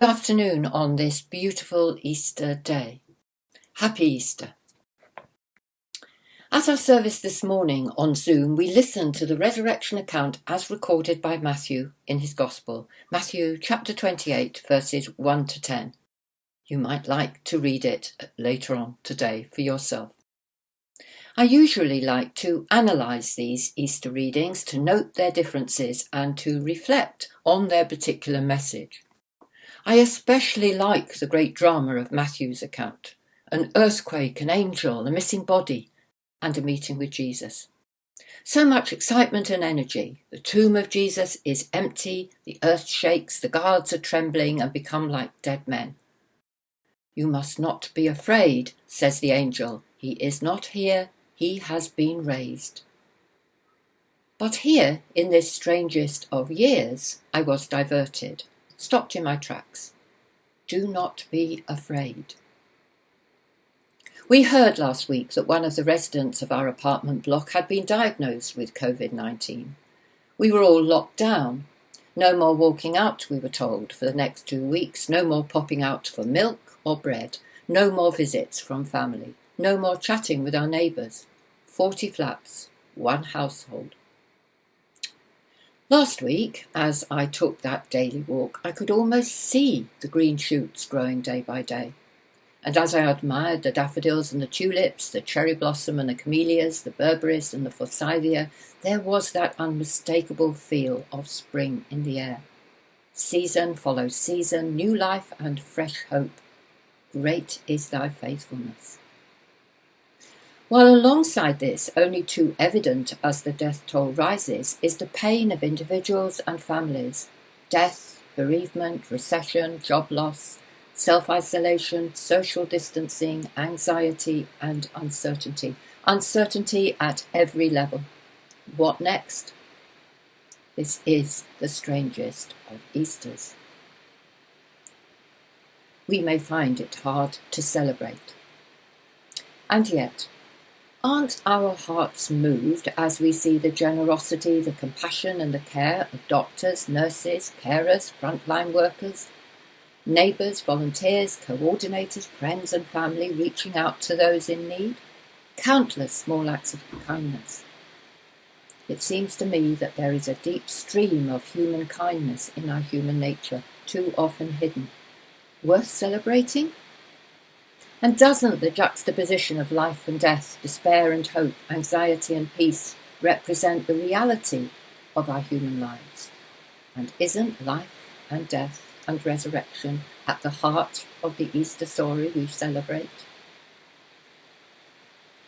Good afternoon on this beautiful Easter day. Happy Easter. At our service this morning on Zoom, we listened to the resurrection account as recorded by Matthew in his Gospel, Matthew chapter 28, verses 1 to 10. You might like to read it later on today for yourself. I usually like to analyse these Easter readings, to note their differences and to reflect on their particular message. I especially like the great drama of Matthew's account, an earthquake, an angel, a missing body, and a meeting with Jesus. So much excitement and energy. The tomb of Jesus is empty, the earth shakes, the guards are trembling and become like dead men. You must not be afraid, says the angel. He is not here, he has been raised. But here, in this strangest of years, I was diverted, stopped in my tracks. Do not be afraid. We heard last week that one of the residents of our apartment block had been diagnosed with COVID-19. We were all locked down. No more walking out, we were told, for the next 2 weeks. No more popping out for milk or bread. No more visits from family. No more chatting with our neighbours. 40 flats, one household. Last week, as I took that daily walk, I could almost see the green shoots growing day by day. And as I admired the daffodils and the tulips, the cherry blossom and the camellias, the berberis and the forsythia, there was that unmistakable feel of spring in the air. Season follows season, new life and fresh hope. Great is thy faithfulness. While alongside this, only too evident as the death toll rises, is the pain of individuals and families. Death, bereavement, recession, job loss, self-isolation, social distancing, anxiety and uncertainty. Uncertainty at every level. What next? This is the strangest of Easters. We may find it hard to celebrate. And yet, aren't our hearts moved as we see the generosity, the compassion and the care of doctors, nurses, carers, frontline workers, neighbours, volunteers, coordinators, friends and family reaching out to those in need? Countless small acts of kindness. It seems to me that there is a deep stream of human kindness in our human nature, too often hidden. Worth celebrating? And doesn't the juxtaposition of life and death, despair and hope, anxiety and peace represent the reality of our human lives? And isn't life and death and resurrection at the heart of the Easter story we celebrate?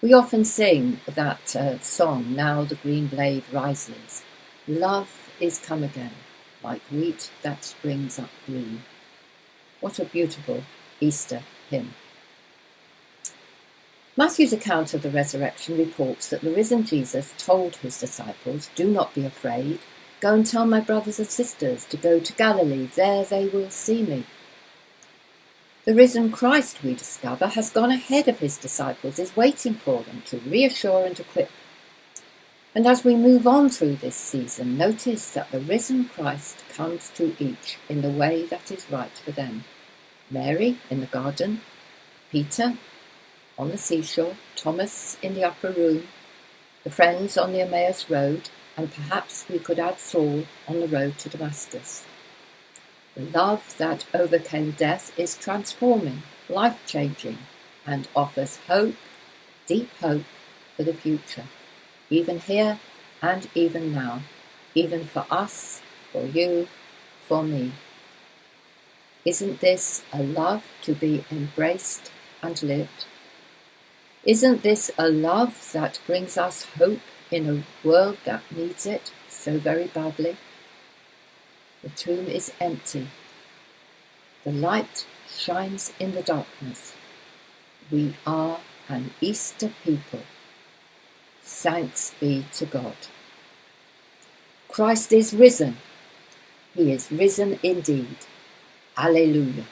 We often sing that song, Now the Green Blade Rises. Love is come again, like wheat that springs up green. What a beautiful Easter hymn. Matthew's account of the resurrection reports that the risen Jesus told his disciples, do not be afraid. Go and tell my brothers and sisters to go to Galilee. There they will see me. The risen Christ, we discover, has gone ahead of his disciples, is waiting for them to reassure and equip. And as we move on through this season, notice that the risen Christ comes to each in the way that is right for them. Mary in the garden, Peter on the seashore, Thomas in the upper room, the friends on the Emmaus road, and perhaps we could add Saul on the road to Damascus. The love that overcame death is transforming, life-changing, and offers hope, deep hope for the future, even here and even now, even for us, for you, for me. Isn't this a love to be embraced and lived? Isn't this a love that brings us hope in a world that needs it so very badly? The tomb is empty. The light shines in the darkness. We are an Easter people. Thanks be to God. Christ is risen. He is risen indeed. Alleluia.